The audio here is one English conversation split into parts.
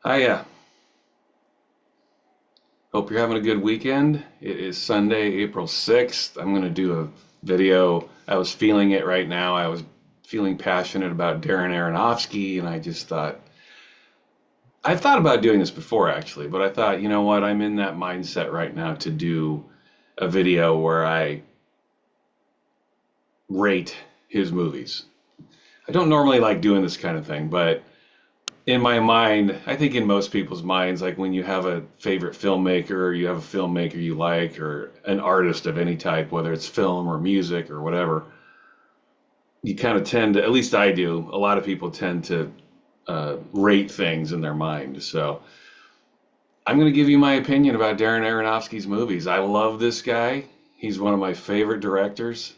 I hope you're having a good weekend. It is Sunday, April 6th. I'm going to do a video. I was feeling it right now. I was feeling passionate about Darren Aronofsky, and I just thought, I've thought about doing this before actually, but I thought, you know what, I'm in that mindset right now to do a video where I rate his movies. I don't normally like doing this kind of thing, but in my mind, I think in most people's minds, like when you have a favorite filmmaker, or you have a filmmaker you like, or an artist of any type, whether it's film or music or whatever, you kind of tend to, at least I do, a lot of people tend to rate things in their mind. So I'm going to give you my opinion about Darren Aronofsky's movies. I love this guy. He's one of my favorite directors.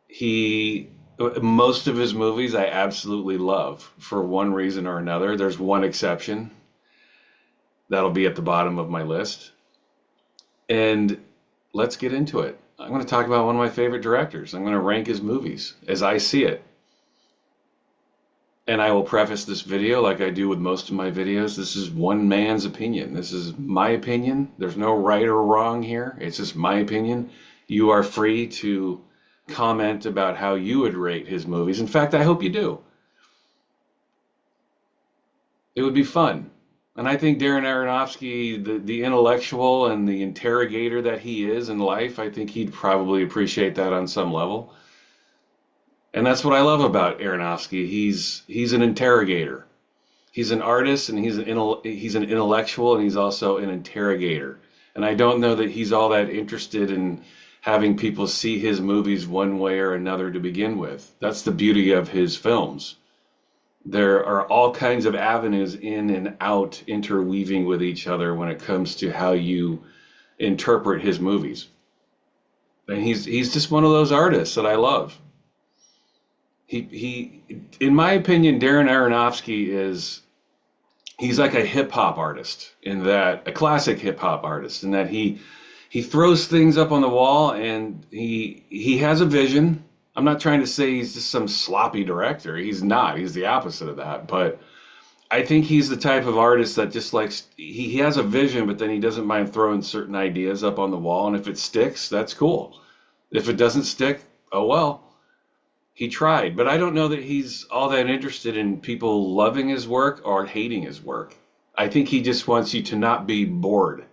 He Most of his movies I absolutely love for one reason or another. There's one exception that'll be at the bottom of my list. And let's get into it. I'm going to talk about one of my favorite directors. I'm going to rank his movies as I see it. And I will preface this video like I do with most of my videos. This is one man's opinion. This is my opinion. There's no right or wrong here. It's just my opinion. You are free to comment about how you would rate his movies. In fact, I hope you do. It would be fun. And I think Darren Aronofsky, the intellectual and the interrogator that he is in life, I think he'd probably appreciate that on some level. And that's what I love about Aronofsky. He's an interrogator. He's an artist and he's an intellectual and he's also an interrogator. And I don't know that he's all that interested in having people see his movies one way or another to begin with. That's the beauty of his films. There are all kinds of avenues in and out interweaving with each other when it comes to how you interpret his movies. And he's just one of those artists that I love. He in my opinion, Darren Aronofsky he's like a hip hop artist in that, a classic hip hop artist in that he throws things up on the wall and he has a vision. I'm not trying to say he's just some sloppy director. He's not. He's the opposite of that. But I think he's the type of artist that just likes, he has a vision, but then he doesn't mind throwing certain ideas up on the wall. And if it sticks, that's cool. If it doesn't stick, oh well. He tried. But I don't know that he's all that interested in people loving his work or hating his work. I think he just wants you to not be bored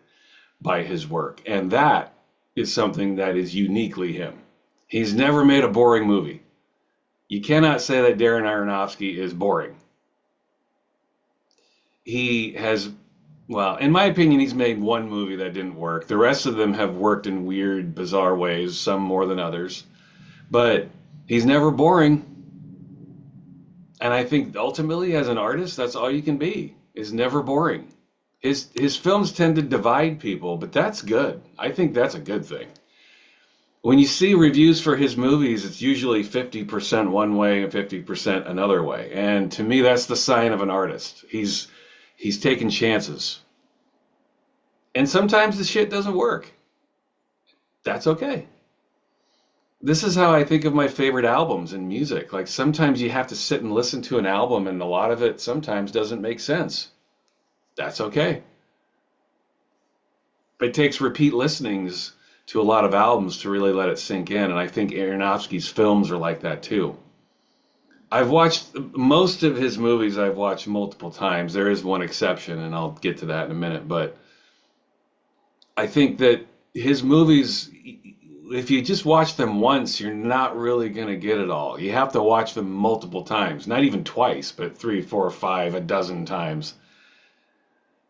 by his work. And that is something that is uniquely him. He's never made a boring movie. You cannot say that Darren Aronofsky is boring. He has, well, in my opinion, he's made one movie that didn't work. The rest of them have worked in weird, bizarre ways, some more than others. But he's never boring. And I think ultimately, as an artist, that's all you can be, is never boring. His films tend to divide people, but that's good. I think that's a good thing. When you see reviews for his movies, it's usually 50% one way and 50% another way. And to me, that's the sign of an artist. He's taking chances. And sometimes the shit doesn't work. That's okay. This is how I think of my favorite albums in music. Like sometimes you have to sit and listen to an album and a lot of it sometimes doesn't make sense. That's okay. It takes repeat listenings to a lot of albums to really let it sink in, and I think Aronofsky's films are like that too. I've watched most of his movies, I've watched multiple times. There is one exception, and I'll get to that in a minute, but I think that his movies, if you just watch them once, you're not really going to get it all. You have to watch them multiple times, not even twice, but 3, 4, 5, a dozen times.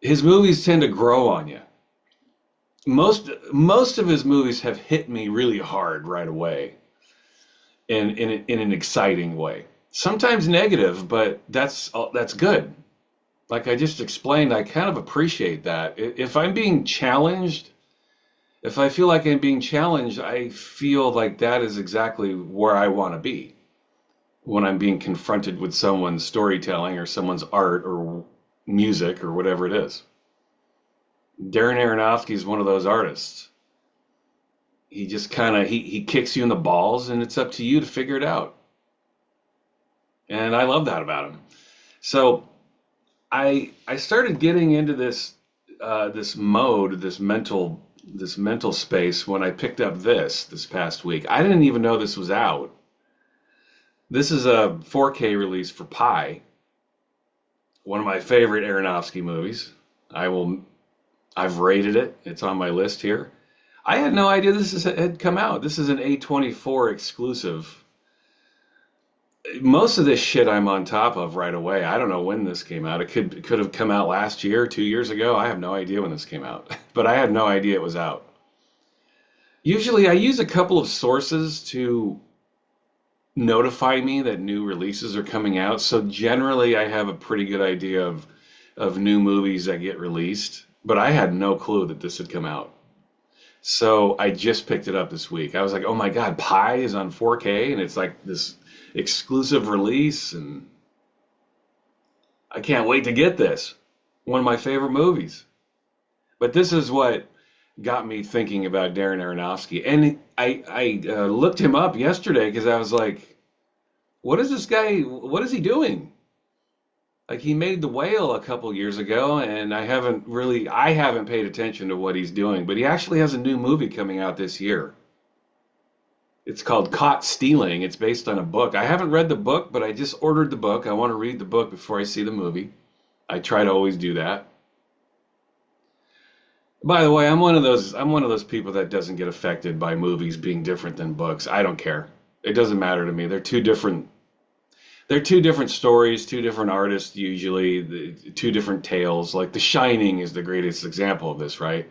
His movies tend to grow on you. Most of his movies have hit me really hard right away, in an exciting way. Sometimes negative, but that's good. Like I just explained, I kind of appreciate that. If I'm being challenged, if I feel like I'm being challenged, I feel like that is exactly where I want to be when I'm being confronted with someone's storytelling or someone's art or music or whatever it is. Darren Aronofsky is one of those artists. He just kind of he kicks you in the balls, and it's up to you to figure it out. And I love that about him. So I started getting into this mode, this mental space when I picked up this past week. I didn't even know this was out. This is a 4K release for Pi, one of my favorite Aronofsky movies. I will I've rated it. It's on my list here. I had no idea had come out. This is an A24 exclusive. Most of this shit I'm on top of right away. I don't know when this came out. It could have come out last year, 2 years ago. I have no idea when this came out, but I had no idea it was out. Usually, I use a couple of sources to notify me that new releases are coming out. So generally, I have a pretty good idea of new movies that get released. But I had no clue that this had come out. So I just picked it up this week. I was like, oh my God, Pi is on 4K and it's like this exclusive release, and I can't wait to get this. One of my favorite movies. But this is what got me thinking about Darren Aronofsky. And I looked him up yesterday because I was like, what is this guy, what is he doing? Like he made The Whale a couple years ago, and I haven't paid attention to what he's doing, but he actually has a new movie coming out this year. It's called Caught Stealing. It's based on a book. I haven't read the book, but I just ordered the book. I want to read the book before I see the movie. I try to always do that. By the way, I'm one of those people that doesn't get affected by movies being different than books. I don't care. It doesn't matter to me. They're two different stories, two different artists usually, two different tales. Like The Shining is the greatest example of this, right?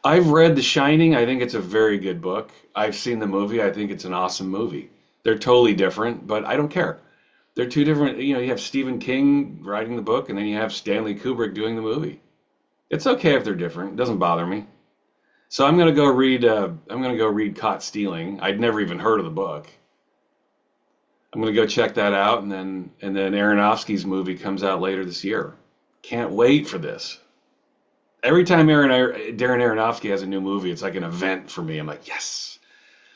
I've read The Shining. I think it's a very good book. I've seen the movie. I think it's an awesome movie. They're totally different, but I don't care. They're two different, you have Stephen King writing the book and then you have Stanley Kubrick doing the movie. It's okay if they're different. It doesn't bother me. So I'm going to go read Caught Stealing. I'd never even heard of the book. I'm going to go check that out, and then Aronofsky's movie comes out later this year. Can't wait for this. Every time Darren Aronofsky has a new movie, it's like an event for me. I'm like, yes.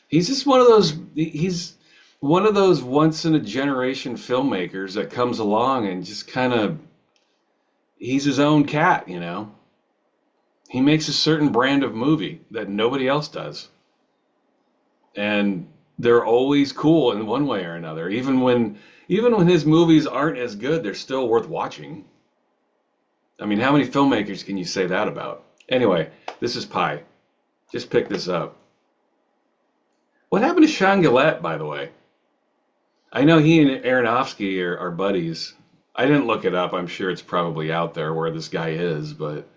He's just one of those. He's one of those once in a generation filmmakers that comes along and just kind of. He's his own cat. He makes a certain brand of movie that nobody else does, and they're always cool in one way or another. Even when his movies aren't as good, they're still worth watching. I mean, how many filmmakers can you say that about? Anyway, this is Pi. Just pick this up. What happened to Sean Gillette, by the way? I know he and Aronofsky are buddies. I didn't look it up. I'm sure it's probably out there where this guy is, but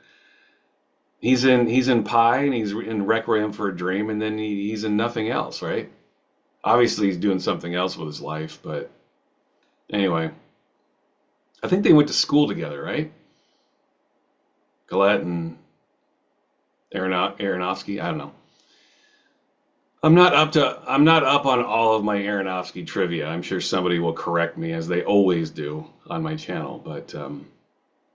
he's in Pi and he's in Requiem for a Dream, and then he's in nothing else, right? Obviously, he's doing something else with his life, but anyway, I think they went to school together, right? Gillette and Aronofsky. I don't know. I'm not up on all of my Aronofsky trivia. I'm sure somebody will correct me as they always do on my channel, but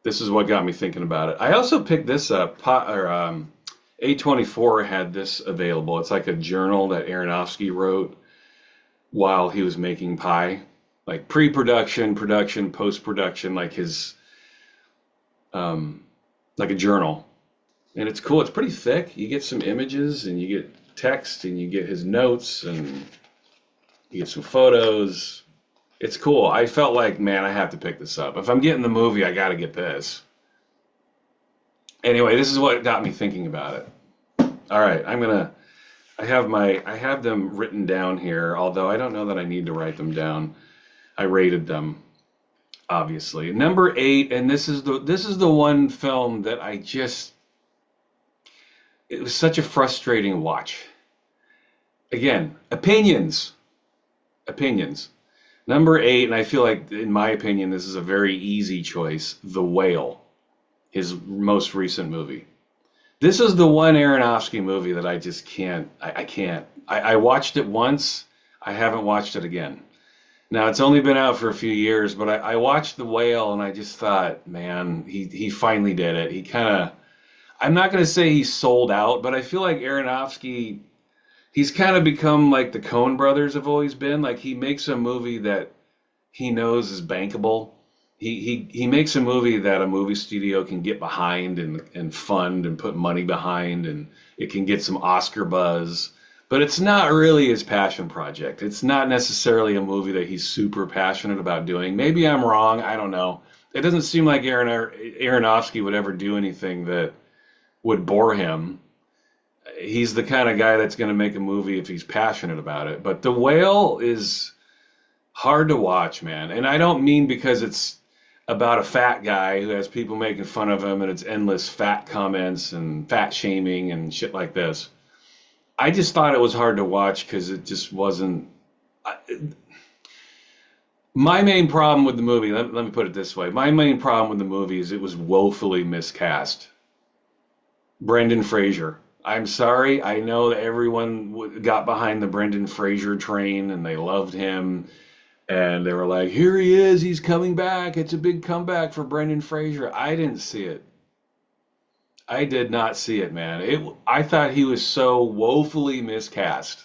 this is what got me thinking about it. I also picked this up. A24 had this available. It's like a journal that Aronofsky wrote while he was making Pi, like pre-production, production, post-production, like a journal. And it's cool. It's pretty thick. You get some images and you get text and you get his notes and you get some photos. It's cool. I felt like, man, I have to pick this up. If I'm getting the movie, I got to get this. Anyway, this is what got me thinking about it. All right, I have them written down here, although I don't know that I need to write them down. I rated them, obviously. Number 8, and this is the one film that it was such a frustrating watch. Again, opinions. Number 8, and I feel like, in my opinion, this is a very easy choice. The Whale, his most recent movie. This is the one Aronofsky movie that I just can't. I can't. I watched it once. I haven't watched it again. Now, it's only been out for a few years, but I watched The Whale and I just thought, man, he finally did it. He kind of, I'm not going to say he sold out, but I feel like Aronofsky, he's kind of become like the Coen brothers have always been. Like he makes a movie that he knows is bankable. He makes a movie that a movie studio can get behind and fund and put money behind, and it can get some Oscar buzz. But it's not really his passion project. It's not necessarily a movie that he's super passionate about doing. Maybe I'm wrong. I don't know. It doesn't seem like Aronofsky would ever do anything that would bore him. He's the kind of guy that's going to make a movie if he's passionate about it. But The Whale is hard to watch, man. And I don't mean because it's about a fat guy who has people making fun of him and it's endless fat comments and fat shaming and shit like this. I just thought it was hard to watch because it just wasn't. My main problem with the movie, let me put it this way. My main problem with the movie is it was woefully miscast. Brendan Fraser. I'm sorry. I know that everyone got behind the Brendan Fraser train and they loved him. And they were like, here he is. He's coming back. It's a big comeback for Brendan Fraser. I didn't see it. I did not see it, man. I thought he was so woefully miscast.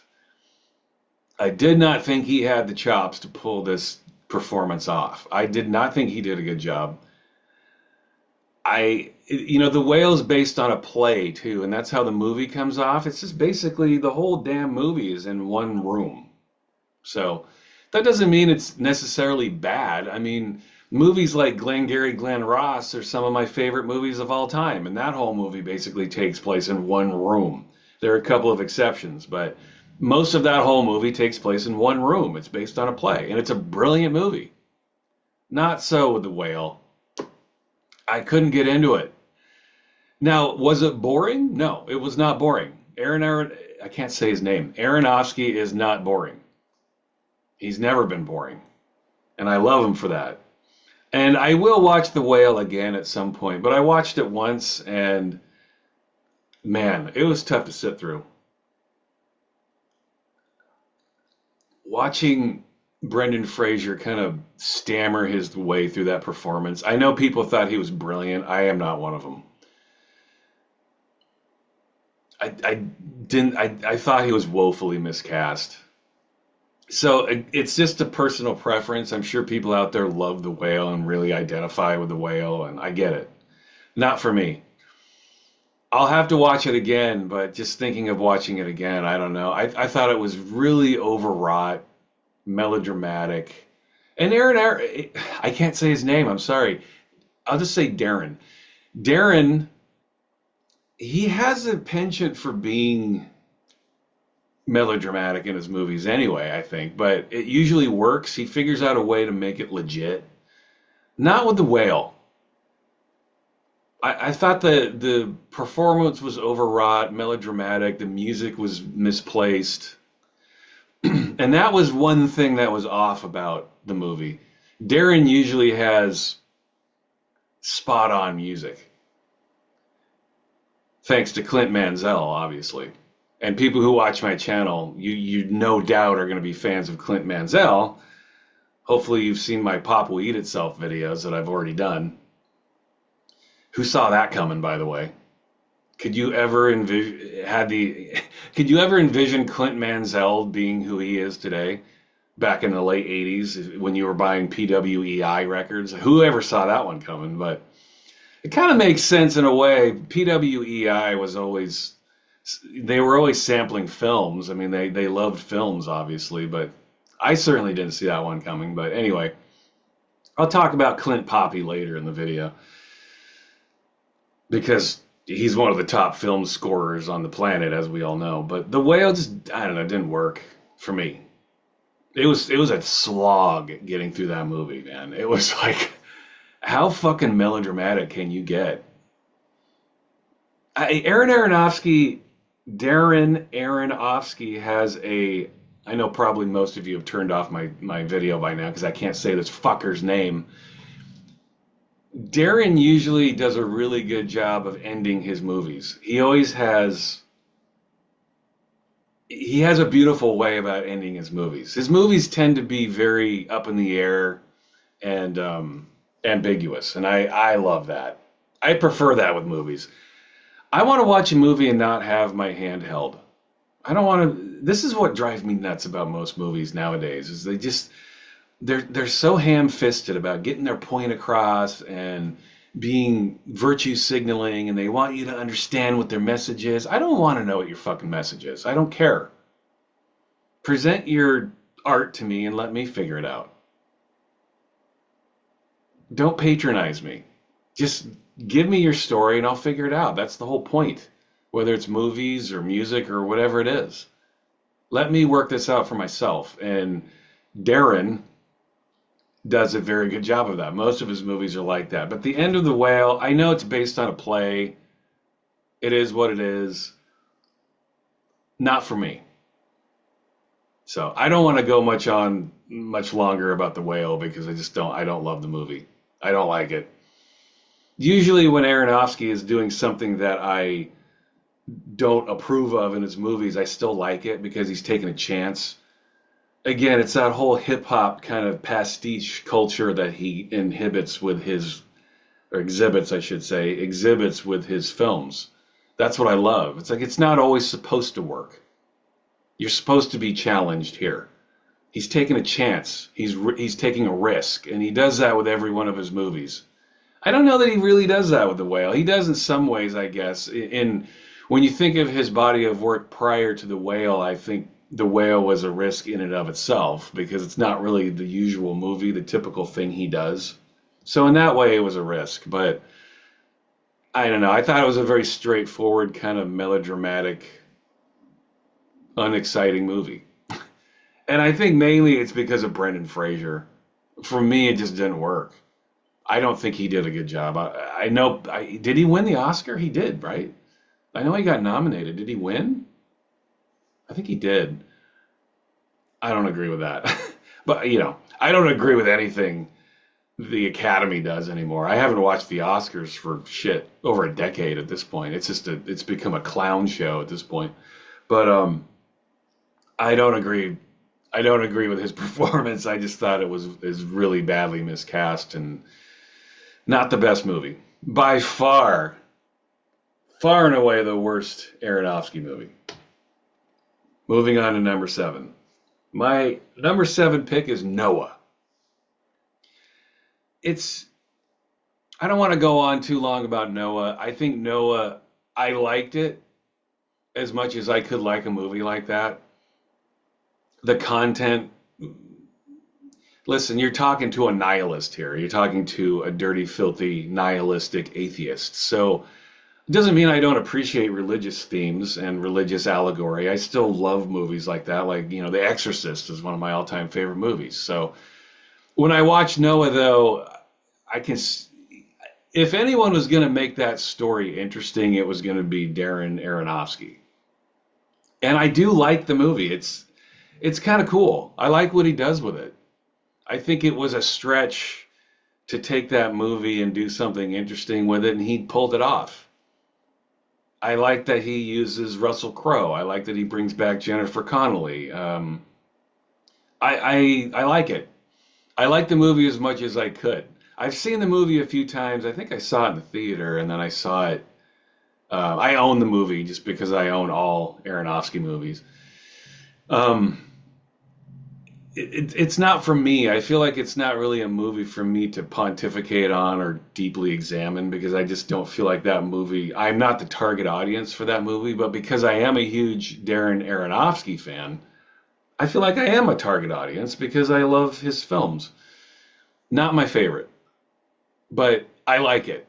I did not think he had the chops to pull this performance off. I did not think he did a good job. The Whale's based on a play too, and that's how the movie comes off. It's just basically the whole damn movie is in one room. So that doesn't mean it's necessarily bad. I mean, movies like Glengarry Glen Ross are some of my favorite movies of all time, and that whole movie basically takes place in one room. There are a couple of exceptions, but most of that whole movie takes place in one room. It's based on a play, and it's a brilliant movie. Not so with The Whale. I couldn't get into it. Now, was it boring? No, it was not boring. I can't say his name. Aronofsky is not boring. He's never been boring. And I love him for that. And I will watch The Whale again at some point, but I watched it once and man, it was tough to sit through. Watching Brendan Fraser kind of stammer his way through that performance. I know people thought he was brilliant. I am not one of them. I didn't. I thought he was woefully miscast. So it's just a personal preference. I'm sure people out there love The Whale and really identify with The Whale, and I get it. Not for me. I'll have to watch it again, but just thinking of watching it again, I don't know. I thought it was really overwrought, melodramatic. And I can't say his name. I'm sorry. I'll just say Darren. Darren, he has a penchant for being melodramatic in his movies anyway, I think, but it usually works. He figures out a way to make it legit. Not with The Whale. I thought the performance was overwrought, melodramatic, the music was misplaced. And that was one thing that was off about the movie. Darren usually has spot on music. Thanks to Clint Mansell, obviously. And people who watch my channel, you no doubt are going to be fans of Clint Mansell. Hopefully you've seen my Pop Will Eat Itself videos that I've already done. Who saw that coming, by the way? Could you ever envision Clint Mansell being who he is today, back in the late 80s when you were buying PWEI records? Whoever saw that one coming? But it kind of makes sense in a way. PWEI they were always sampling films. I mean, they loved films, obviously, but I certainly didn't see that one coming. But anyway, I'll talk about Clint Poppy later in the video because he's one of the top film scorers on the planet, as we all know. But The Whale just, I don't know, didn't work for me. It was a slog getting through that movie, man. It was like, how fucking melodramatic can you get? Darren Aronofsky has I know probably most of you have turned off my video by now because I can't say this fucker's name. Darren usually does a really good job of ending his movies. He has a beautiful way about ending his movies. His movies tend to be very up in the air and ambiguous, and I love that. I prefer that with movies. I want to watch a movie and not have my hand held. I don't want to. This is what drives me nuts about most movies nowadays. Is they're so ham-fisted about getting their point across and being virtue signaling, and they want you to understand what their message is. I don't want to know what your fucking message is. I don't care. Present your art to me and let me figure it out. Don't patronize me. Just give me your story and I'll figure it out. That's the whole point. Whether it's movies or music or whatever it is. Let me work this out for myself. And Darren does a very good job of that. Most of his movies are like that. But The End of the Whale, I know it's based on a play. It is what it is. Not for me. So I don't want to go much longer about The Whale because I don't love the movie. I don't like it. Usually when Aronofsky is doing something that I don't approve of in his movies, I still like it because he's taking a chance. Again, it's that whole hip hop kind of pastiche culture that he inhibits with his, or exhibits, I should say, exhibits with his films. That's what I love. It's like it's not always supposed to work. You're supposed to be challenged here. He's taking a chance. He's taking a risk, and he does that with every one of his movies. I don't know that he really does that with The Whale. He does in some ways, I guess. When you think of his body of work prior to The Whale, I think The Whale was a risk in and of itself because it's not really the usual movie, the typical thing he does. So in that way, it was a risk. But I don't know. I thought it was a very straightforward, kind of melodramatic, unexciting movie. And I think mainly it's because of Brendan Fraser. For me, it just didn't work. I don't think he did a good job. I know. Did he win the Oscar? He did, right? I know he got nominated. Did he win? I think he did. I don't agree with that. But, I don't agree with anything the Academy does anymore. I haven't watched the Oscars for shit over a decade at this point. It's become a clown show at this point. But I don't agree. I don't agree with his performance. I just thought it was really badly miscast and not the best movie. By far, far and away the worst Aronofsky movie. Moving on to number 7. My number 7 pick is Noah. I don't want to go on too long about Noah. I think Noah, I liked it as much as I could like a movie like that. The content, listen, you're talking to a nihilist here. You're talking to a dirty, filthy, nihilistic atheist. So it doesn't mean I don't appreciate religious themes and religious allegory. I still love movies like that. Like, The Exorcist is one of my all-time favorite movies. So when I watch Noah, though, if anyone was going to make that story interesting, it was going to be Darren Aronofsky. And I do like the movie. It's kind of cool. I like what he does with it. I think it was a stretch to take that movie and do something interesting with it, and he pulled it off. I like that he uses Russell Crowe. I like that he brings back Jennifer Connelly. I like it. I like the movie as much as I could. I've seen the movie a few times. I think I saw it in the theater, and then I saw it. I own the movie just because I own all Aronofsky movies. It's not for me. I feel like it's not really a movie for me to pontificate on or deeply examine because I just don't feel like that movie. I'm not the target audience for that movie, but because I am a huge Darren Aronofsky fan, I feel like I am a target audience because I love his films. Not my favorite, but I like it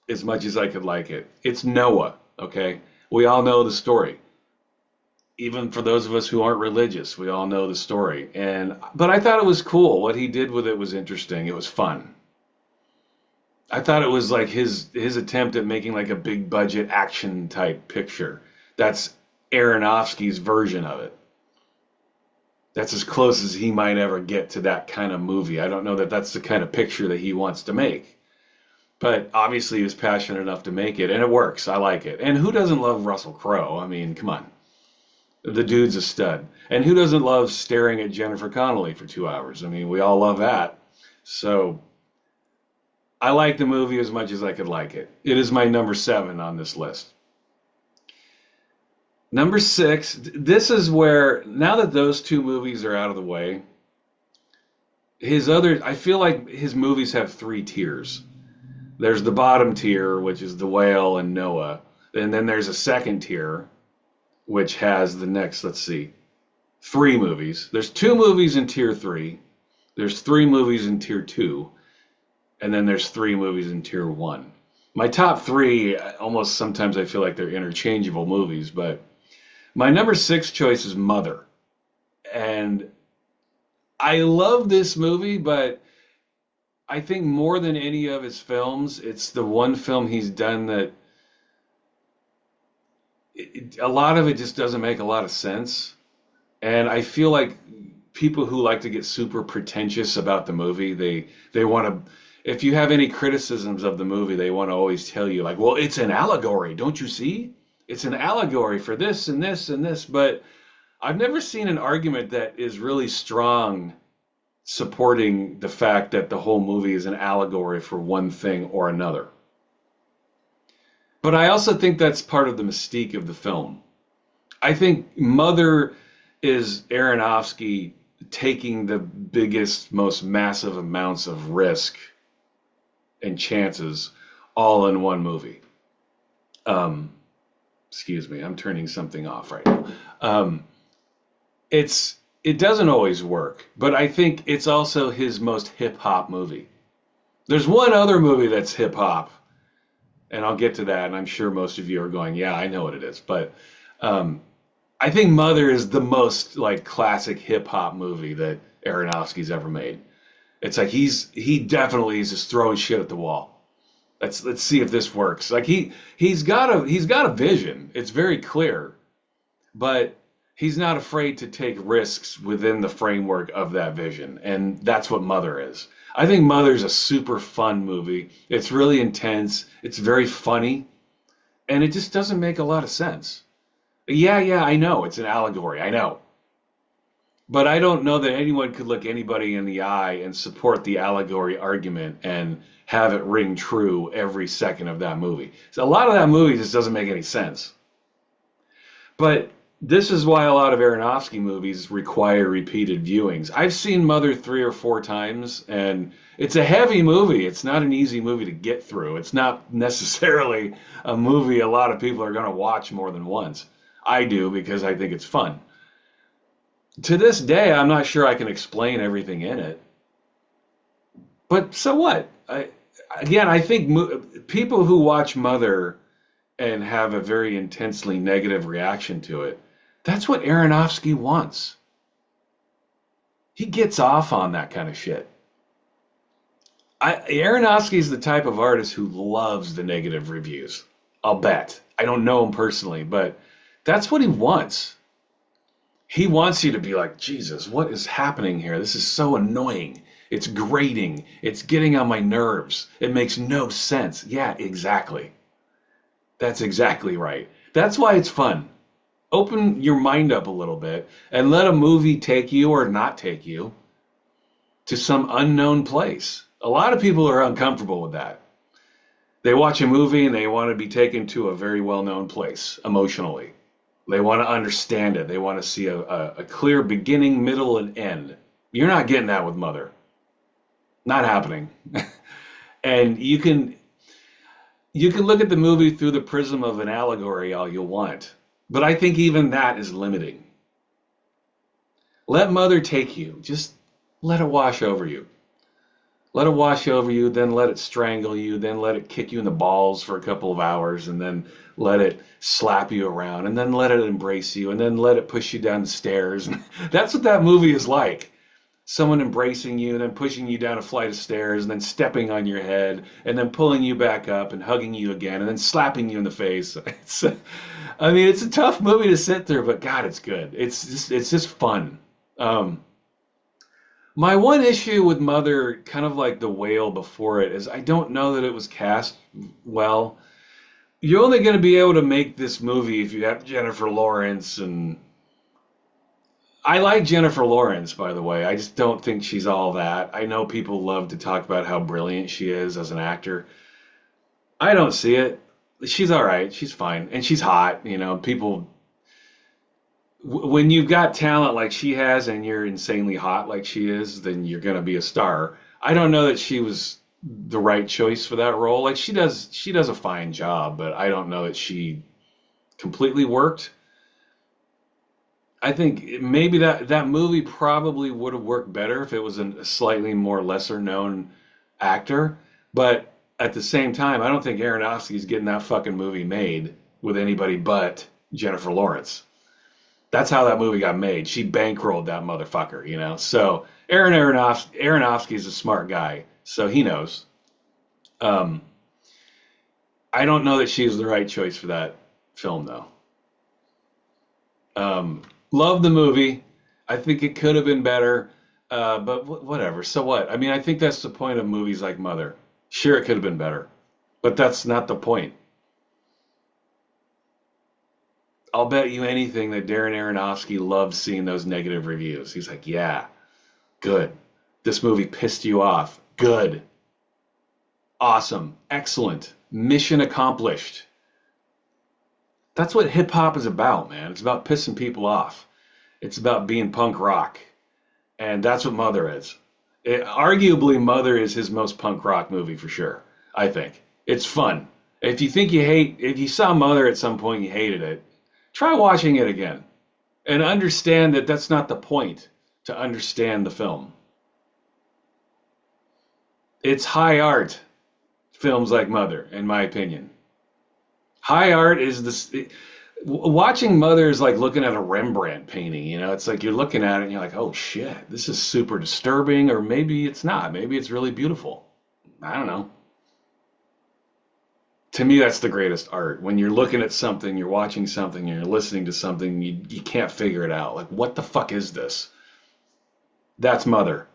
as much as I could like it. It's Noah, okay? We all know the story. Even for those of us who aren't religious, we all know the story. But I thought it was cool. What he did with it was interesting. It was fun. I thought it was like his attempt at making like a big budget action type picture. That's Aronofsky's version of it. That's as close as he might ever get to that kind of movie. I don't know that that's the kind of picture that he wants to make. But obviously he was passionate enough to make it, and it works. I like it. And who doesn't love Russell Crowe? I mean, come on. The dude's a stud. And who doesn't love staring at Jennifer Connelly for 2 hours? I mean, we all love that. So I like the movie as much as I could like it. It is my number 7 on this list. Number 6, this is where, now that those two movies are out of the way, I feel like his movies have three tiers. There's the bottom tier, which is The Whale and Noah. And then there's a second tier, which has the next, let's see, three movies. There's two movies in tier three. There's three movies in tier two. And then there's three movies in tier one. My top three, almost sometimes I feel like they're interchangeable movies, but my number six choice is Mother. And I love this movie, but I think more than any of his films, it's the one film he's done that a lot of it just doesn't make a lot of sense. And I feel like people who like to get super pretentious about the movie, they want to, if you have any criticisms of the movie, they want to always tell you like, well, it's an allegory, don't you see? It's an allegory for this and this and this. But I've never seen an argument that is really strong supporting the fact that the whole movie is an allegory for one thing or another. But I also think that's part of the mystique of the film. I think Mother is Aronofsky taking the biggest, most massive amounts of risk and chances all in one movie. Excuse me, I'm turning something off right now. It doesn't always work, but I think it's also his most hip hop movie. There's one other movie that's hip hop, and I'll get to that, and I'm sure most of you are going, yeah, I know what it is. But I think Mother is the most like classic hip hop movie that Aronofsky's ever made. It's like he definitely is just throwing shit at the wall. Let's see if this works. Like he's got a vision. It's very clear, but he's not afraid to take risks within the framework of that vision, and that's what Mother is. I think Mother's a super fun movie. It's really intense. It's very funny, and it just doesn't make a lot of sense. Yeah, I know it's an allegory. I know. But I don't know that anyone could look anybody in the eye and support the allegory argument and have it ring true every second of that movie. So a lot of that movie just doesn't make any sense. But this is why a lot of Aronofsky movies require repeated viewings. I've seen Mother 3 or 4 times, and it's a heavy movie. It's not an easy movie to get through. It's not necessarily a movie a lot of people are going to watch more than once. I do because I think it's fun. To this day, I'm not sure I can explain everything in it. But so what? I think people who watch Mother and have a very intensely negative reaction to it, that's what Aronofsky wants. He gets off on that kind of shit. Aronofsky is the type of artist who loves the negative reviews. I'll bet. I don't know him personally, but that's what he wants. He wants you to be like, Jesus, what is happening here? This is so annoying. It's grating. It's getting on my nerves. It makes no sense. Yeah, exactly. That's exactly right. That's why it's fun. Open your mind up a little bit and let a movie take you or not take you to some unknown place. A lot of people are uncomfortable with that. They watch a movie and they want to be taken to a very well-known place emotionally. They want to understand it. They want to see a clear beginning, middle, and end. You're not getting that with Mother. Not happening. And you can look at the movie through the prism of an allegory all you want. But I think even that is limiting. Let Mother take you. Just let it wash over you. Let it wash over you, then let it strangle you, then let it kick you in the balls for a couple of hours, and then let it slap you around, and then let it embrace you, and then let it push you down the stairs. That's what that movie is like. Someone embracing you, and then pushing you down a flight of stairs, and then stepping on your head, and then pulling you back up, and hugging you again, and then slapping you in the face. It's a tough movie to sit through, but God, it's good. It's just fun. My one issue with Mother, kind of like The Whale before it, is I don't know that it was cast well. You're only going to be able to make this movie if you have Jennifer Lawrence, and I like Jennifer Lawrence, by the way. I just don't think she's all that. I know people love to talk about how brilliant she is as an actor. I don't see it. She's all right. She's fine. And she's hot. You know, people when you've got talent like she has and you're insanely hot like she is, then you're going to be a star. I don't know that she was the right choice for that role. Like she does a fine job, but I don't know that she completely worked. I think maybe that movie probably would have worked better if it was a slightly more lesser known actor. But at the same time, I don't think Aronofsky's getting that fucking movie made with anybody but Jennifer Lawrence. That's how that movie got made. She bankrolled that motherfucker, you know. So Aronofsky is a smart guy, so he knows. Um, I don't know that she's the right choice for that film, though. Love the movie. I think it could have been better, but whatever. So what? I mean, I think that's the point of movies like Mother. Sure, it could have been better, but that's not the point. I'll bet you anything that Darren Aronofsky loves seeing those negative reviews. He's like, yeah, good. This movie pissed you off. Good. Awesome. Excellent. Mission accomplished. That's what hip hop is about, man. It's about pissing people off. It's about being punk rock. And that's what Mother is. Arguably, Mother is his most punk rock movie for sure, I think. It's fun. If you saw Mother at some point, you hated it, try watching it again and understand that that's not the point to understand the film. It's high art, films like Mother, in my opinion. High art is this. Watching Mother is like looking at a Rembrandt painting. You know, it's like you're looking at it and you're like, oh shit, this is super disturbing, or maybe it's not. Maybe it's really beautiful. I don't know. To me, that's the greatest art. When you're looking at something, you're watching something, and you're listening to something, you can't figure it out. Like, what the fuck is this? That's Mother.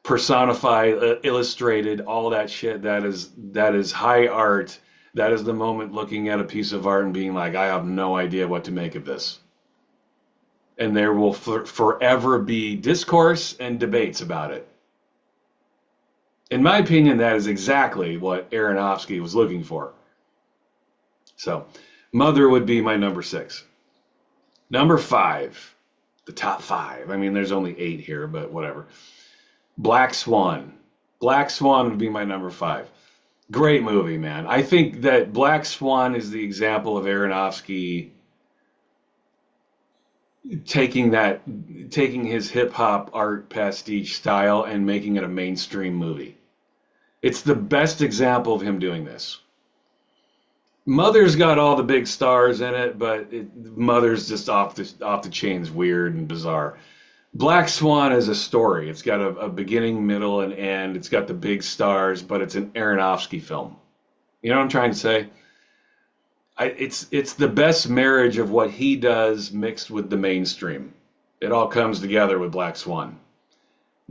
Personified, illustrated, all that shit. That is high art. That is the moment looking at a piece of art and being like, I have no idea what to make of this. And there will forever be discourse and debates about it. In my opinion, that is exactly what Aronofsky was looking for. So, Mother would be my number 6. Number 5, the top 5. I mean, there's only 8 here, but whatever. Black Swan. Black Swan would be my number 5. Great movie, man. I think that Black Swan is the example of Aronofsky taking his hip hop art pastiche style and making it a mainstream movie. It's the best example of him doing this. Mother's got all the big stars in it, but Mother's just off the chains weird and bizarre. Black Swan is a story. It's got a beginning, middle, and end. It's got the big stars, but it's an Aronofsky film. You know what I'm trying to say? It's the best marriage of what he does mixed with the mainstream. It all comes together with Black Swan.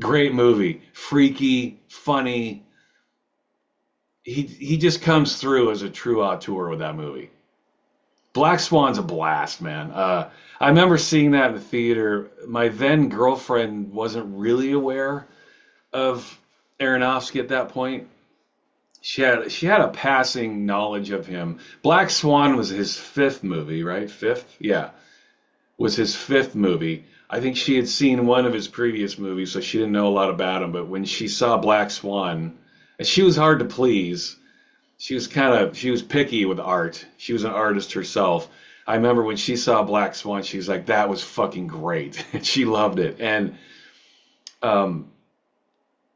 Great movie, freaky, funny. He just comes through as a true auteur with that movie. Black Swan's a blast, man. I remember seeing that in the theater. My then girlfriend wasn't really aware of Aronofsky at that point. She had a passing knowledge of him. Black Swan was his 5th movie, right? 5th? Yeah. Was his 5th movie. I think she had seen one of his previous movies, so she didn't know a lot about him. But when she saw Black Swan, and she was hard to please. She was picky with art. She was an artist herself. I remember when she saw Black Swan, she was like, that was fucking great. And she loved it. And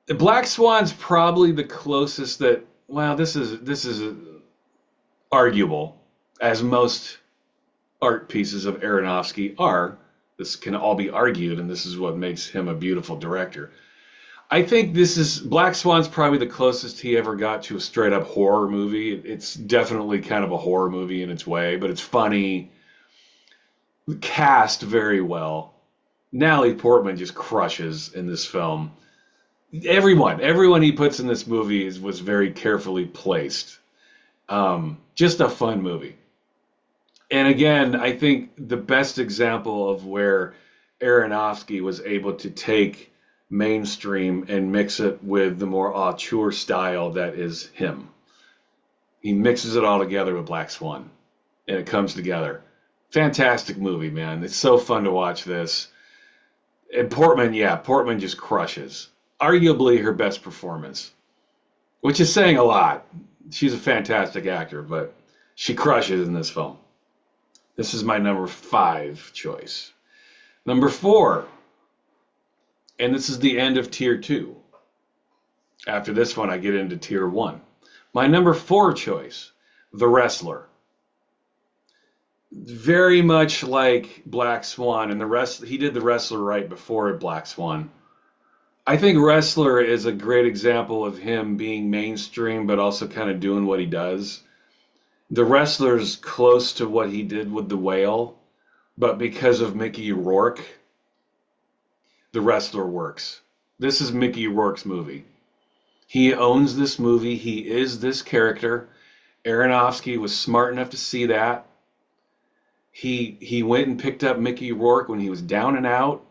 Black Swan's probably the closest that, well, this is arguable, as most art pieces of Aronofsky are. This can all be argued, and this is what makes him a beautiful director. I think Black Swan's probably the closest he ever got to a straight up horror movie. It's definitely kind of a horror movie in its way, but it's funny, cast very well. Natalie Portman just crushes in this film. Everyone he puts in this movie was very carefully placed. Just a fun movie. And again, I think the best example of where Aronofsky was able to take mainstream and mix it with the more auteur style that is him. He mixes it all together with Black Swan, and it comes together. Fantastic movie, man. It's so fun to watch this. And Portman, yeah, Portman just crushes. Arguably her best performance, which is saying a lot. She's a fantastic actor, but she crushes in this film. This is my number 5 choice. Number 4, and this is the end of tier 2. After this one, I get into tier 1. My number 4 choice, The Wrestler. Very much like Black Swan, and the rest, he did The Wrestler right before Black Swan. I think Wrestler is a great example of him being mainstream, but also kind of doing what he does. The Wrestler's close to what he did with The Whale, but because of Mickey Rourke, The Wrestler works. This is Mickey Rourke's movie. He owns this movie. He is this character. Aronofsky was smart enough to see that. He went and picked up Mickey Rourke when he was down and out.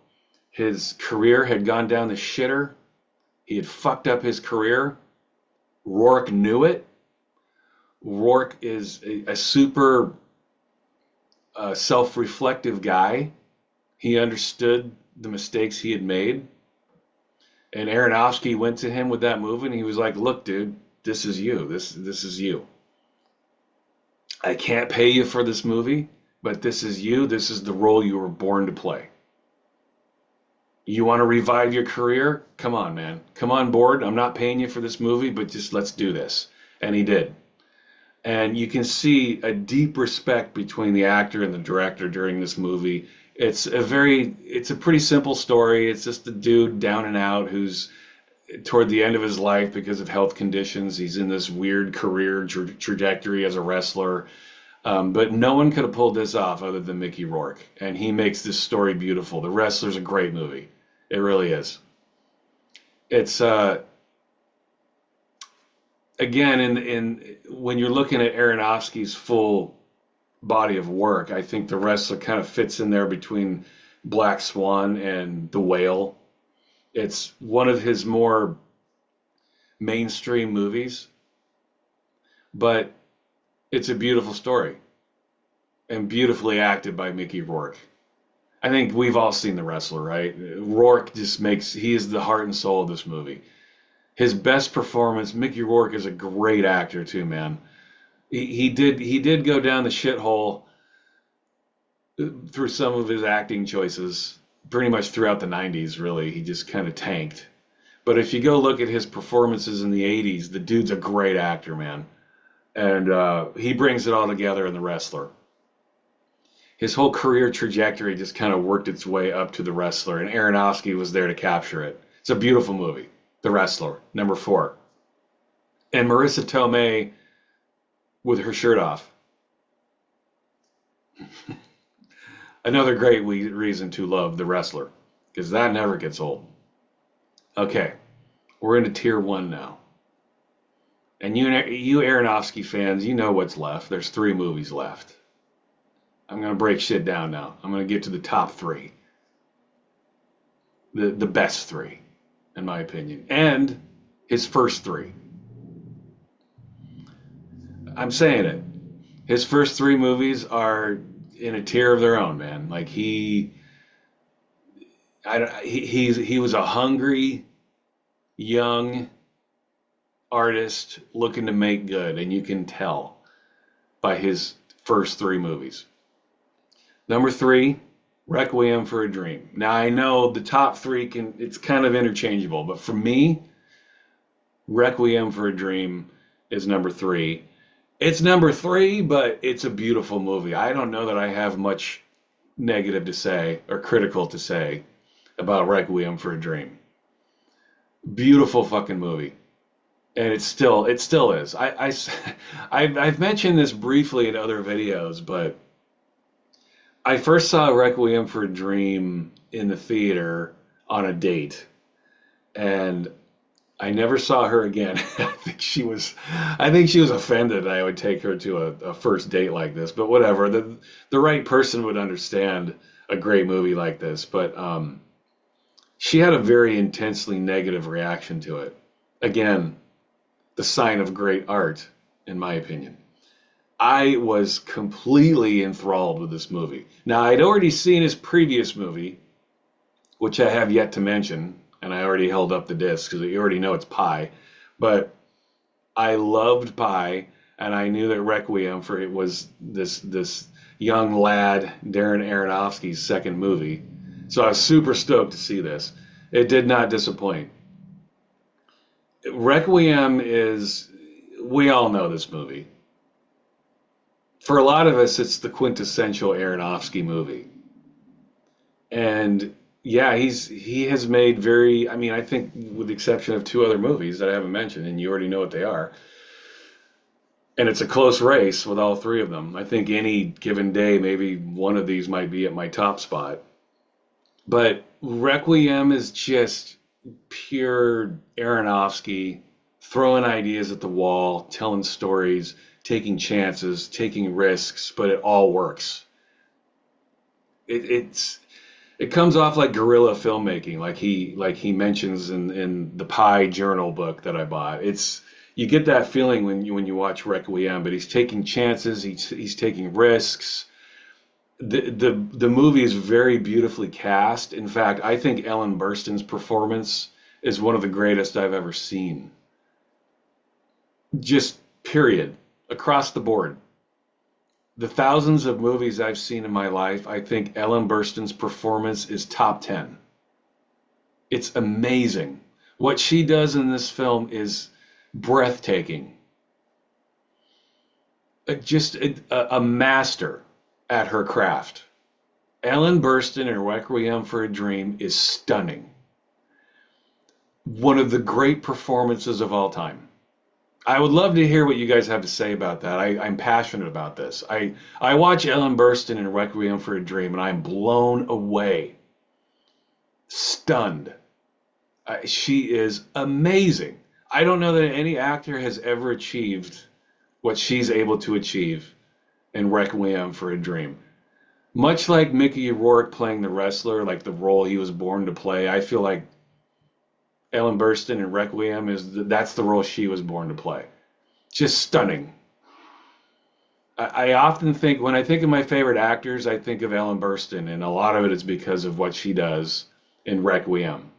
His career had gone down the shitter. He had fucked up his career. Rourke knew it. Rourke is a super self-reflective guy. He understood the mistakes he had made. And Aronofsky went to him with that movie, and he was like, "Look, dude, this is you. This is you. I can't pay you for this movie, but this is you. This is the role you were born to play. You want to revive your career? Come on, man. Come on board. I'm not paying you for this movie, but just let's do this." And he did. And you can see a deep respect between the actor and the director during this movie. It's a pretty simple story. It's just a dude down and out who's toward the end of his life because of health conditions. He's in this weird career trajectory as a wrestler. But no one could have pulled this off other than Mickey Rourke. And he makes this story beautiful. The Wrestler's a great movie. It really is. It's, again, in when you're looking at Aronofsky's full body of work, I think The Wrestler kind of fits in there between Black Swan and The Whale. It's one of his more mainstream movies, but it's a beautiful story and beautifully acted by Mickey Rourke. I think we've all seen The Wrestler, right? Rourke he is the heart and soul of this movie. His best performance, Mickey Rourke is a great actor too, man. He did go down the shithole through some of his acting choices, pretty much throughout the 90s, really. He just kind of tanked. But if you go look at his performances in the 80s, the dude's a great actor, man. And he brings it all together in The Wrestler. His whole career trajectory just kind of worked its way up to The Wrestler, and Aronofsky was there to capture it. It's a beautiful movie, The Wrestler, number 4. And Marissa Tomei with her shirt off. Another great reason to love The Wrestler, because that never gets old. Okay, we're into tier 1 now. And you Aronofsky fans, you know what's left. There's 3 movies left. I'm going to break shit down now. I'm going to get to the top 3. The best 3, in my opinion. And his first 3. I'm saying it. His first 3 movies are in a tier of their own, man. Like he was a hungry, young artist looking to make good, and you can tell by his first 3 movies. Number 3, Requiem for a Dream. Now I know the top 3 it's kind of interchangeable, but for me, Requiem for a Dream is number 3. It's number 3, but it's a beautiful movie. I don't know that I have much negative to say or critical to say about Requiem for a Dream. Beautiful fucking movie. And it still is. I've mentioned this briefly in other videos, but I first saw Requiem for a Dream in the theater on a date, and I never saw her again. I think she was offended that I would take her to a first date like this, but whatever. The right person would understand a great movie like this, but she had a very intensely negative reaction to it. Again, the sign of great art, in my opinion. I was completely enthralled with this movie. Now, I'd already seen his previous movie, which I have yet to mention, and I already held up the disc because you already know it's Pi. But I loved Pi, and I knew that Requiem for it was this young lad Darren Aronofsky's second movie. So I was super stoked to see this. It did not disappoint. Requiem is, we all know this movie. For a lot of us, it's the quintessential Aronofsky movie. And yeah, he has made very, I mean, I think with the exception of two other movies that I haven't mentioned, and you already know what they are, and it's a close race with all three of them. I think any given day, maybe one of these might be at my top spot. But Requiem is just pure Aronofsky, throwing ideas at the wall, telling stories, taking chances, taking risks, but it all works. It's it comes off like guerrilla filmmaking, like he mentions in the Pi Journal book that I bought. It's you get that feeling when you watch Requiem, but he's taking chances, he's taking risks. The movie is very beautifully cast. In fact, I think Ellen Burstyn's performance is one of the greatest I've ever seen. Just period, across the board. The thousands of movies I've seen in my life, I think Ellen Burstyn's performance is top 10. It's amazing. What she does in this film is breathtaking. Just a master at her craft. Ellen Burstyn in Requiem for a Dream is stunning. One of the great performances of all time. I would love to hear what you guys have to say about that. I'm passionate about this. I watch Ellen Burstyn in Requiem for a Dream and I'm blown away, stunned. She is amazing. I don't know that any actor has ever achieved what she's able to achieve in Requiem for a Dream. Much like Mickey Rourke playing the wrestler, like the role he was born to play, I feel like Ellen Burstyn in Requiem that's the role she was born to play. Just stunning. I often think when I think of my favorite actors, I think of Ellen Burstyn, and a lot of it is because of what she does in Requiem.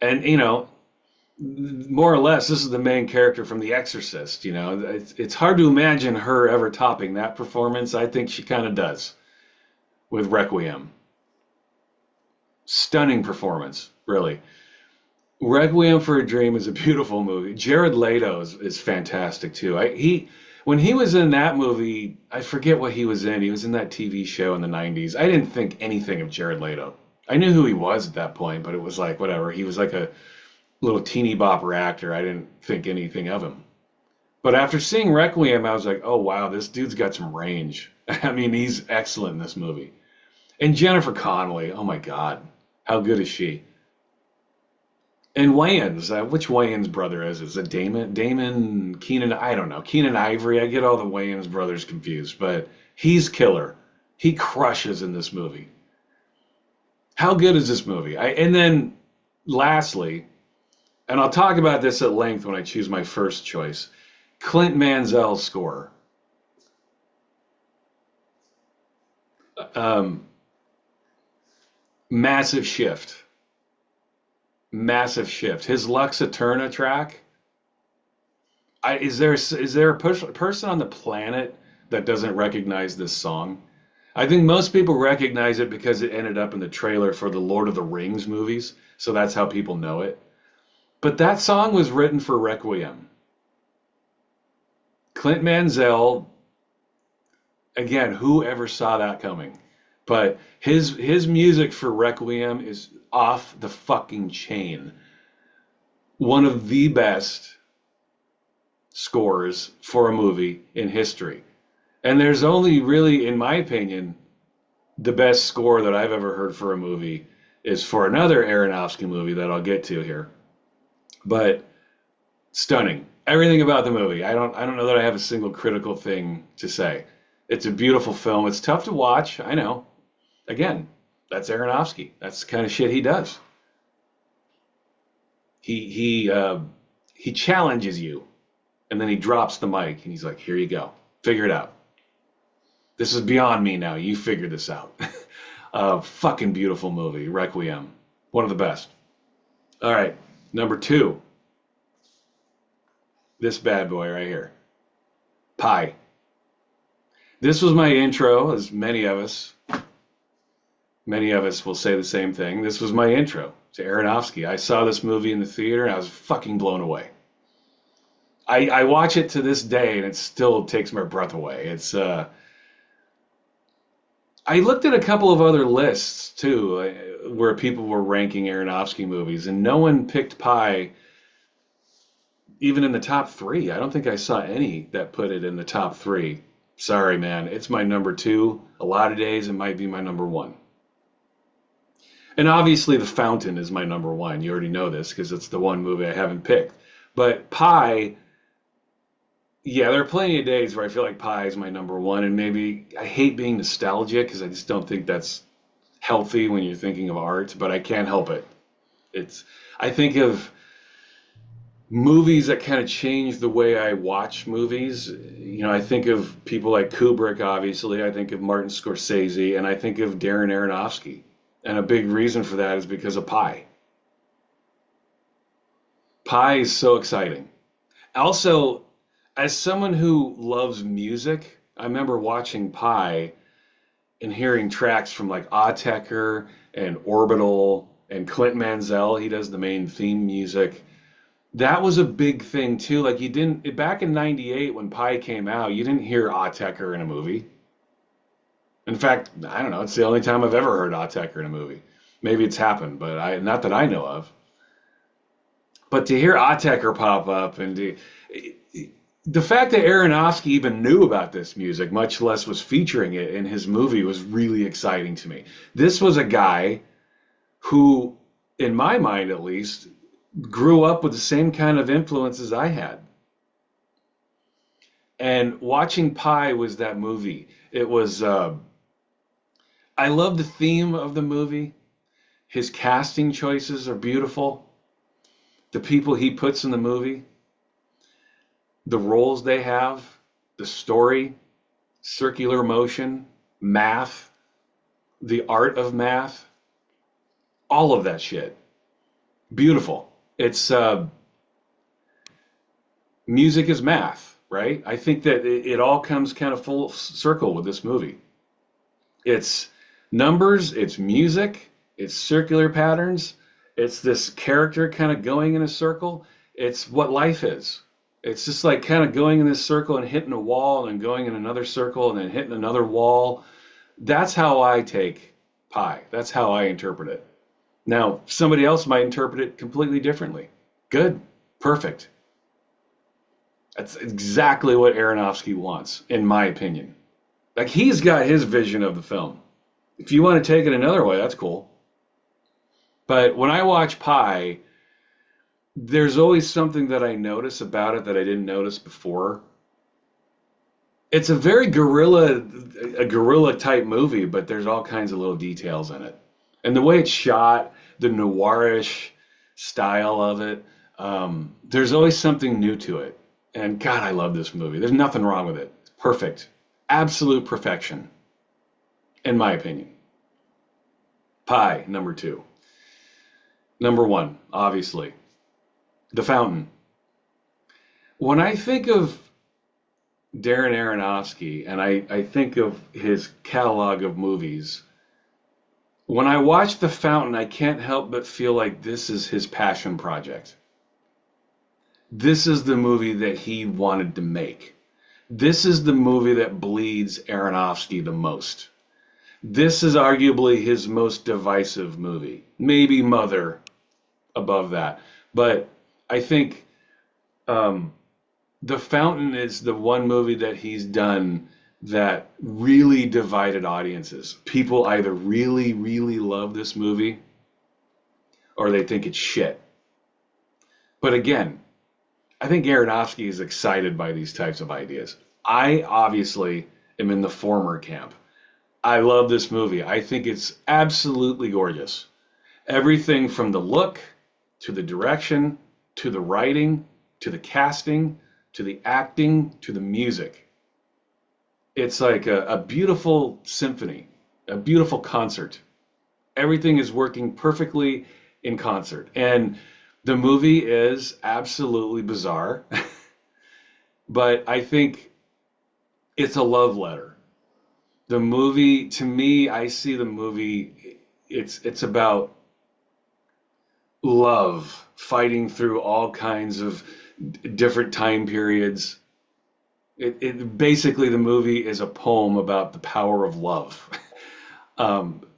And more or less, this is the main character from The Exorcist. It's hard to imagine her ever topping that performance. I think she kind of does with Requiem. Stunning performance, really. Requiem for a Dream is a beautiful movie. Jared Leto is fantastic too. When he was in that movie, I forget what he was in. He was in that TV show in the 90s. I didn't think anything of Jared Leto. I knew who he was at that point, but it was like whatever. He was like a little teeny bopper actor. I didn't think anything of him. But after seeing Requiem, I was like, oh wow, this dude's got some range. I mean, he's excellent in this movie. And Jennifer Connelly, oh my God, how good is she? And Wayans, which Wayans brother is it? Is it Damon, Keenan? I don't know. Keenan Ivory. I get all the Wayans brothers confused, but he's killer. He crushes in this movie. How good is this movie? And then lastly, and I'll talk about this at length when I choose my first choice, Clint Mansell's score. Um, massive shift. Massive shift. His Lux Eterna track. Is there a person on the planet that doesn't recognize this song? I think most people recognize it because it ended up in the trailer for the Lord of the Rings movies, so that's how people know it. But that song was written for Requiem. Clint Mansell, again, who ever saw that coming? But his music for Requiem is off the fucking chain. One of the best scores for a movie in history. And there's only really, in my opinion, the best score that I've ever heard for a movie is for another Aronofsky movie that I'll get to here. But stunning. Everything about the movie. I don't know that I have a single critical thing to say. It's a beautiful film. It's tough to watch, I know. Again, that's Aronofsky. That's the kind of shit he does. He challenges you. And then he drops the mic and he's like, here you go. Figure it out. This is beyond me now. You figure this out. Fucking beautiful movie, Requiem. One of the best. All right, number 2. This bad boy right here. Pi. This was my intro, as many of us will say the same thing. This was my intro to Aronofsky. I saw this movie in the theater and I was fucking blown away. I watch it to this day and it still takes my breath away. It's I looked at a couple of other lists too, where people were ranking Aronofsky movies, and no one picked Pi even in the top 3. I don't think I saw any that put it in the top 3. Sorry, man. It's my number 2. A lot of days it might be my number 1. And obviously The Fountain is my number 1. You already know this because it's the one movie I haven't picked. But Pi, yeah, there are plenty of days where I feel like Pi is my number 1, and maybe I hate being nostalgic because I just don't think that's healthy when you're thinking of art, but I can't help it. I think of movies that kind of change the way I watch movies. You know, I think of people like Kubrick, obviously. I think of Martin Scorsese, and I think of Darren Aronofsky. And a big reason for that is because of Pi. Pi is so exciting. Also, as someone who loves music, I remember watching Pi and hearing tracks from like Autechre and Orbital and Clint Mansell. He does the main theme music. That was a big thing too. Like you didn't, back in '98 when Pi came out, you didn't hear Autechre in a movie. In fact, I don't know, it's the only time I've ever heard Autechre in a movie. Maybe it's happened, but not that I know of. But to hear Autechre pop up and the fact that Aronofsky even knew about this music, much less was featuring it in his movie, was really exciting to me. This was a guy who, in my mind at least, grew up with the same kind of influences I had. And watching Pi was that movie. It was, I love the theme of the movie. His casting choices are beautiful. The people he puts in the movie, the roles they have, the story, circular motion, math, the art of math, all of that shit. Beautiful. It's music is math, right? I think that it all comes kind of full circle with this movie. It's numbers, it's music, it's circular patterns, it's this character kind of going in a circle. It's what life is. It's just like kind of going in this circle and hitting a wall and then going in another circle and then hitting another wall. That's how I take Pi. That's how I interpret it. Now, somebody else might interpret it completely differently. Good. Perfect. That's exactly what Aronofsky wants, in my opinion. Like, he's got his vision of the film. If you want to take it another way, that's cool. But when I watch Pi, there's always something that I notice about it that I didn't notice before. It's a very guerrilla type movie, but there's all kinds of little details in it. And the way it's shot, the noirish style of it, there's always something new to it. And God, I love this movie. There's nothing wrong with it. It's perfect. Absolute perfection, in my opinion. Pi, number 2. Number 1, obviously, The Fountain. When I think of Darren Aronofsky and I think of his catalog of movies, when I watch The Fountain, I can't help but feel like this is his passion project. This is the movie that he wanted to make. This is the movie that bleeds Aronofsky the most. This is arguably his most divisive movie. Maybe Mother above that. But I think The Fountain is the one movie that he's done that really divided audiences. People either really, really love this movie or they think it's shit. But again, I think Aronofsky is excited by these types of ideas. I obviously am in the former camp. I love this movie. I think it's absolutely gorgeous. Everything from the look, to the direction, to the writing, to the casting, to the acting to the music. It's like a beautiful symphony, a beautiful concert. Everything is working perfectly in concert. And the movie is absolutely bizarre, but I think it's a love letter. The movie, to me, I see the movie, it's about love fighting through all kinds of different time periods. It basically, the movie is a poem about the power of love,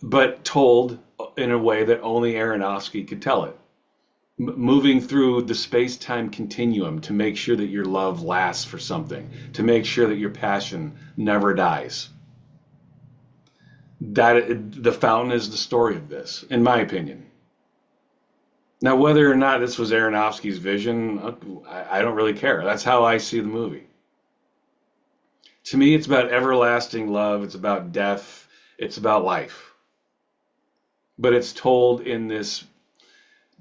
but told in a way that only Aronofsky could tell it. Moving through the space-time continuum to make sure that your love lasts for something, to make sure that your passion never dies. That The Fountain is the story of this, in my opinion. Now, whether or not this was Aronofsky's vision, I don't really care. That's how I see the movie. To me, it's about everlasting love. It's about death. It's about life. But it's told in this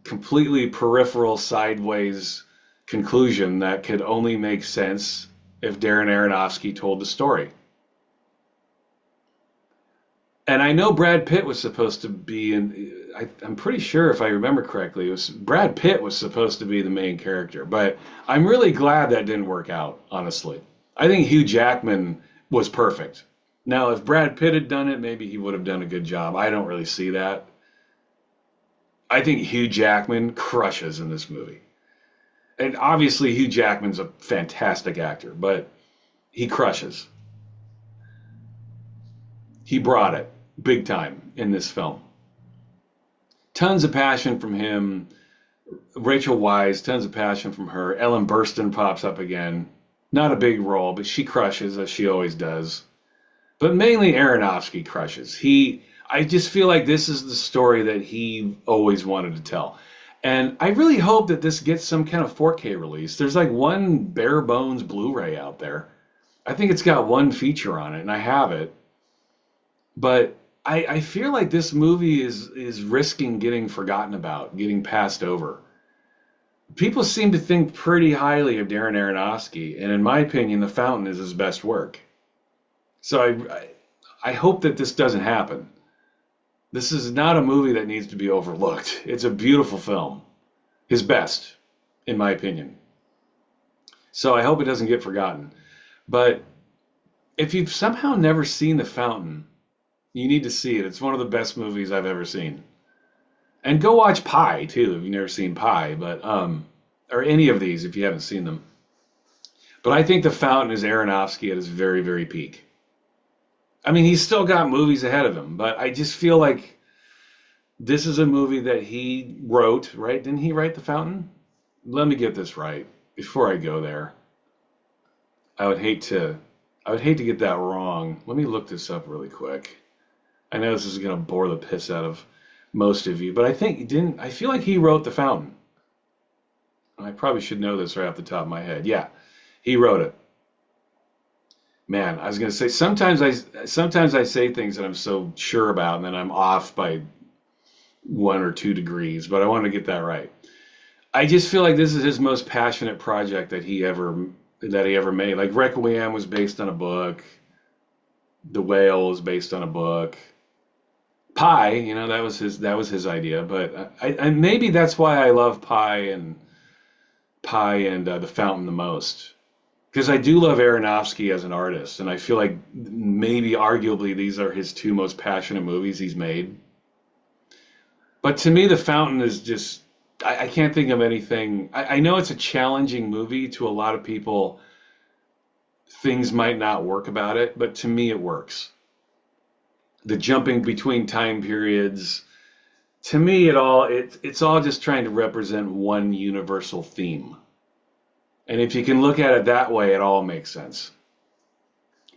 completely peripheral, sideways conclusion that could only make sense if Darren Aronofsky told the story. And I know Brad Pitt was supposed to be in. I'm pretty sure, if I remember correctly, it was Brad Pitt was supposed to be the main character. But I'm really glad that didn't work out, honestly. I think Hugh Jackman was perfect. Now, if Brad Pitt had done it, maybe he would have done a good job. I don't really see that. I think Hugh Jackman crushes in this movie. And obviously, Hugh Jackman's a fantastic actor, but he crushes. He brought it big time in this film. Tons of passion from him. Rachel Weisz, tons of passion from her. Ellen Burstyn pops up again. Not a big role, but she crushes, as she always does. But mainly Aronofsky crushes. I just feel like this is the story that he always wanted to tell. And I really hope that this gets some kind of 4K release. There's like one bare bones Blu-ray out there. I think it's got one feature on it, and I have it. But I feel like this movie is risking getting forgotten about, getting passed over. People seem to think pretty highly of Darren Aronofsky, and in my opinion, The Fountain is his best work. So I hope that this doesn't happen. This is not a movie that needs to be overlooked. It's a beautiful film. His best, in my opinion. So I hope it doesn't get forgotten. But if you've somehow never seen The Fountain, you need to see it. It's one of the best movies I've ever seen. And go watch Pi, too, if you've never seen Pi, but or any of these if you haven't seen them. But I think The Fountain is Aronofsky at his very, very peak. I mean, he's still got movies ahead of him, but I just feel like this is a movie that he wrote, right? Didn't he write The Fountain? Let me get this right before I go there. I would hate to get that wrong. Let me look this up really quick. I know this is going to bore the piss out of most of you, but I feel like he wrote The Fountain. I probably should know this right off the top of my head. Yeah, he wrote it. Man, I was going to say, sometimes I say things that I'm so sure about, and then I'm off by 1 or 2 degrees, but I want to get that right. I just feel like this is his most passionate project that he ever made. Like Requiem was based on a book. The Whale was based on a book. Pi, that was his idea. But I maybe that's why I love Pi and The Fountain the most. Because I do love Aronofsky as an artist, and I feel like maybe arguably these are his 2 most passionate movies he's made. But to me, The Fountain is just, I can't think of anything. I know it's a challenging movie to a lot of people. Things might not work about it, but to me it works. The jumping between time periods, to me it's all just trying to represent one universal theme. And if you can look at it that way, it all makes sense.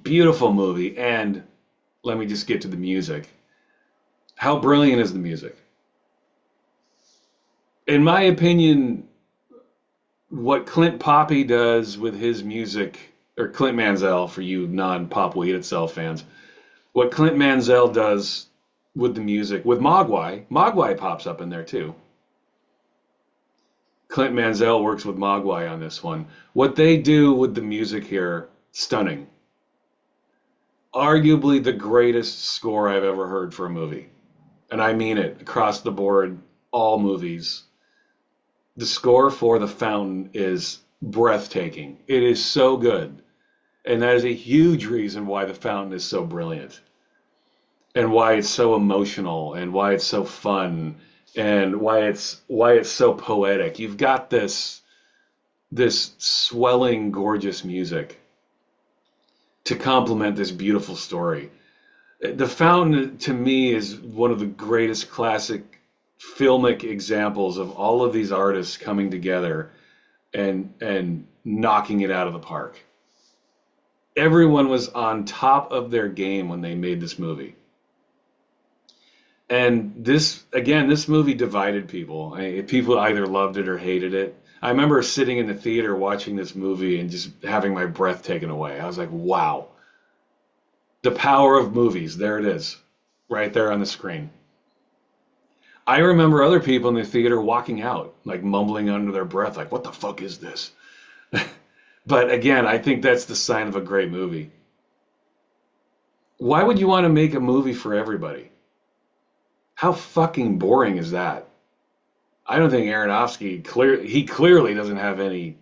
Beautiful movie, and let me just get to the music. How brilliant is the music? In my opinion, what Clint Poppy does with his music, or Clint Mansell for you non-Pop Will Eat Itself fans, what Clint Mansell does with the music, with Mogwai pops up in there too. Clint Mansell works with Mogwai on this one. What they do with the music here, stunning. Arguably the greatest score I've ever heard for a movie. And I mean it, across the board, all movies. The score for The Fountain is breathtaking. It is so good. And that is a huge reason why The Fountain is so brilliant. And why it's so emotional and why it's so fun and why it's so poetic. You've got this swelling, gorgeous music to complement this beautiful story. The Fountain, to me, is one of the greatest classic filmic examples of all of these artists coming together and knocking it out of the park. Everyone was on top of their game when they made this movie. And this movie divided people. People either loved it or hated it. I remember sitting in the theater watching this movie and just having my breath taken away. I was like, wow. The power of movies. There it is. Right there on the screen. I remember other people in the theater walking out, like mumbling under their breath, like, what the fuck is this? But again, I think that's the sign of a great movie. Why would you want to make a movie for everybody? How fucking boring is that? I don't think Aronofsky clearly doesn't have any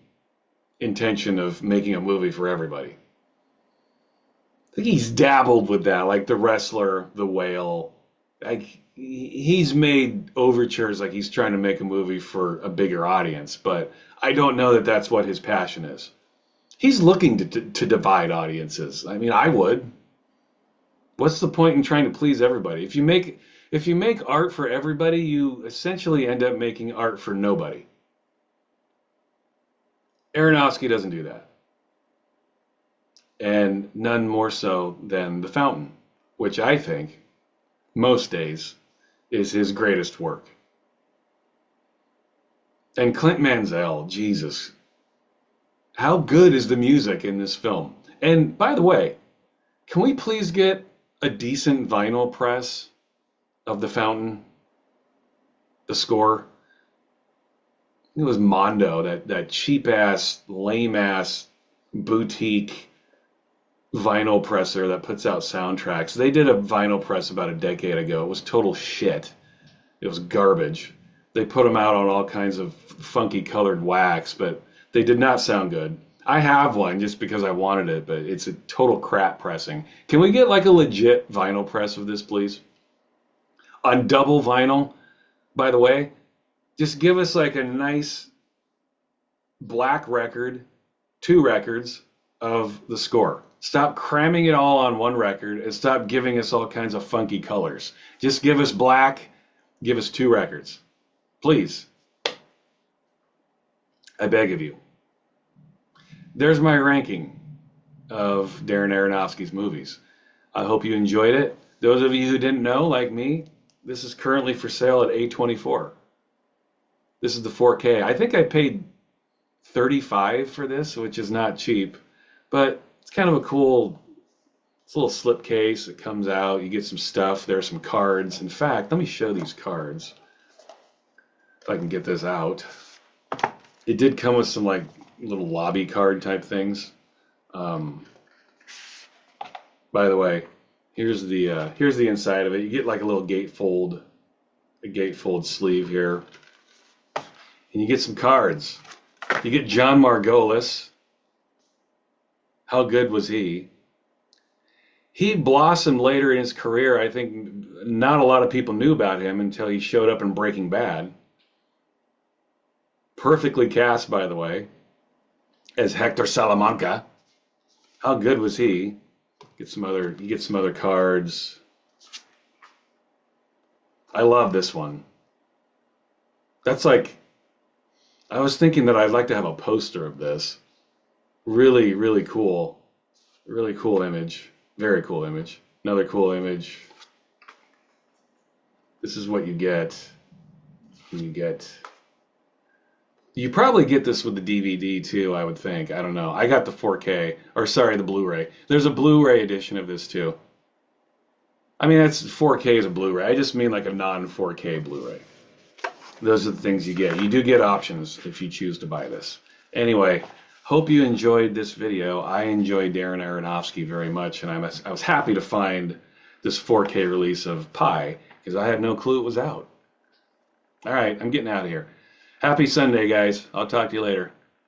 intention of making a movie for everybody. I think he's dabbled with that, like The Wrestler, The Whale. Like he's made overtures like he's trying to make a movie for a bigger audience, but I don't know that that's what his passion is. He's looking to divide audiences. I mean, I would. What's the point in trying to please everybody? If you make art for everybody, you essentially end up making art for nobody. Aronofsky doesn't do that. And none more so than The Fountain, which I think, most days, is his greatest work. And Clint Mansell, Jesus, how good is the music in this film? And by the way, can we please get a decent vinyl press of The Fountain, the score? It was Mondo, that cheap ass, lame ass boutique vinyl presser that puts out soundtracks. They did a vinyl press about a decade ago. It was total shit. It was garbage. They put them out on all kinds of funky colored wax, but they did not sound good. I have one just because I wanted it, but it's a total crap pressing. Can we get like a legit vinyl press of this, please? On double vinyl, by the way, just give us like a nice black record, 2 records of the score. Stop cramming it all on one record and stop giving us all kinds of funky colors. Just give us black, give us 2 records. Please. I beg of you. There's my ranking of Darren Aronofsky's movies. I hope you enjoyed it. Those of you who didn't know, like me, this is currently for sale at A24. This is the 4K. I think I paid $35 for this, which is not cheap, but it's kind of a cool, it's a little slip case. It comes out, you get some stuff. There are some cards. In fact, let me show these cards if I can get this out. It did come with some like little lobby card type things. By the way, here's the inside of it. You get like a little gatefold sleeve here, and you get some cards. You get John Margolis. How good was he? He blossomed later in his career. I think not a lot of people knew about him until he showed up in Breaking Bad. Perfectly cast, by the way, as Hector Salamanca. How good was he? You get some other cards. I love this one. That's like, I was thinking that I'd like to have a poster of this. Really, really cool. Really cool image. Very cool image. Another cool image. This is what you get. You probably get this with the DVD too, I would think. I don't know. I got the 4K, or sorry, the Blu-ray. There's a Blu-ray edition of this too. I mean, that's 4K is a Blu-ray. I just mean like a non-4K Blu-ray. those are the things you get. You do get options if you choose to buy this. Anyway, hope you enjoyed this video. I enjoyed Darren Aronofsky very much, and I was happy to find this 4K release of Pi, because I had no clue it was out. All right, I'm getting out of here. Happy Sunday, guys. I'll talk to you later.